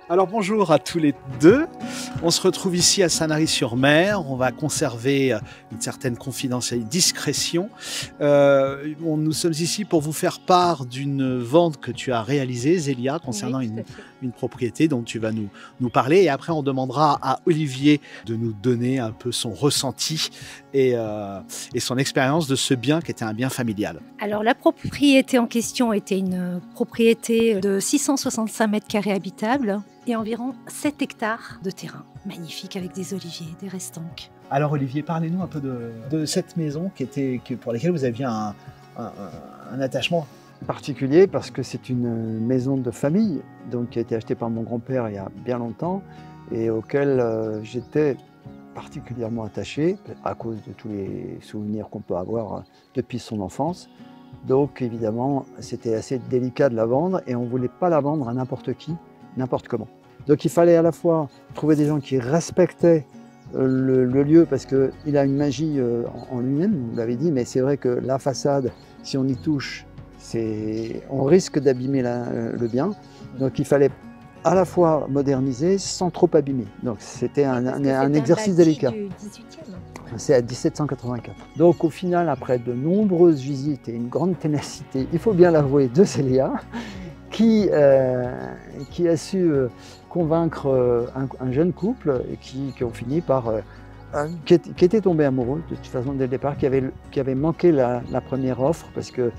Alors bonjour à tous les deux. On se retrouve ici à Sanary-sur-Mer. On va conserver une certaine confidentialité, discrétion. Nous sommes ici pour vous faire part d'une vente que tu as réalisée, Zélia, Oui, concernant tout à fait. une propriété dont tu vas nous parler. Et après, on demandera à Olivier de nous donner un peu son ressenti et son expérience de ce bien qui était un bien familial. Alors la propriété en question était une propriété de 665 mètres carrés habitables et environ 7 hectares de terrain. Magnifique avec des oliviers, des restanques. Alors Olivier, parlez-nous un peu de cette maison pour laquelle vous aviez un- un attachement. Particulier parce que c'est une maison de famille donc, qui a été achetée par mon grand-père il y a bien longtemps et auquel j'étais particulièrement attaché à cause de tous les souvenirs qu'on peut avoir depuis son enfance. Donc évidemment, c'était assez délicat de la vendre et on ne voulait pas la vendre à n'importe qui, n'importe comment. Donc il fallait à la fois trouver des gens qui respectaient le lieu parce qu'il a une magie en lui-même, vous l'avez dit, mais c'est vrai que la façade, si on y touche, on risque d'abîmer le bien. Donc il fallait à la fois moderniser sans trop abîmer. Donc c'était un exercice délicat. Du 18e. C'est à 1784. Donc au final, après de nombreuses visites et une grande ténacité, il faut bien l'avouer, de Zélia, qui a su convaincre un jeune couple qui ont fini par qui était tombé amoureux de toute façon dès le départ, qui avait manqué la première offre parce qu'il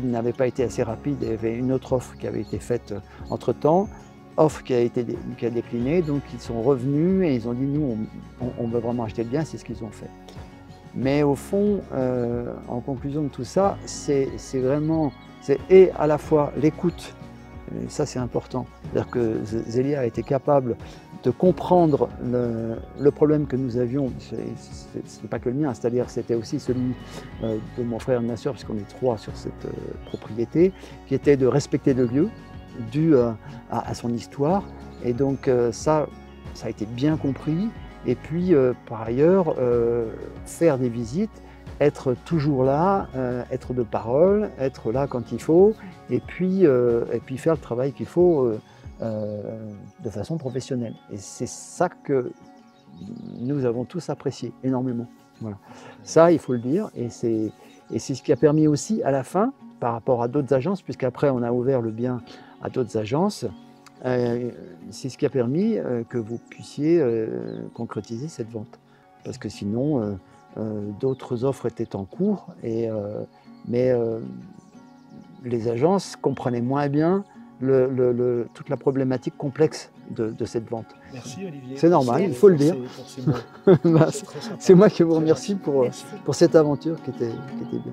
n'avait pas été assez rapide. Il y avait une autre offre qui avait été faite entre-temps, offre qui a décliné, donc ils sont revenus et ils ont dit nous on veut vraiment acheter le bien, c'est ce qu'ils ont fait. Mais au fond, en conclusion de tout ça, c'est à la fois l'écoute, et ça c'est important, c'est-à-dire que Zélia a été capable de comprendre le problème que nous avions, ce n'est pas que le mien, c'est-à-dire c'était aussi celui de mon frère et de ma soeur, puisqu'on est trois sur cette propriété, qui était de respecter le lieu, dû à son histoire, et donc ça a été bien compris, et puis par ailleurs, faire des visites, être toujours là, être de parole, être là quand il faut, et puis faire le travail qu'il faut de façon professionnelle. Et c'est ça que nous avons tous apprécié énormément. Voilà. Ça, il faut le dire, et c'est ce qui a permis aussi à la fin, par rapport à d'autres agences, puisqu'après on a ouvert le bien à d'autres agences, c'est ce qui a permis que vous puissiez concrétiser cette vente. Parce que sinon, d'autres offres étaient en cours, mais les agences comprenaient moins bien toute la problématique complexe de cette vente. Merci Olivier. C'est normal, il faut le dire. Pour ces mots. C'est moi qui vous Très remercie gentil. pour cette aventure qui était bien.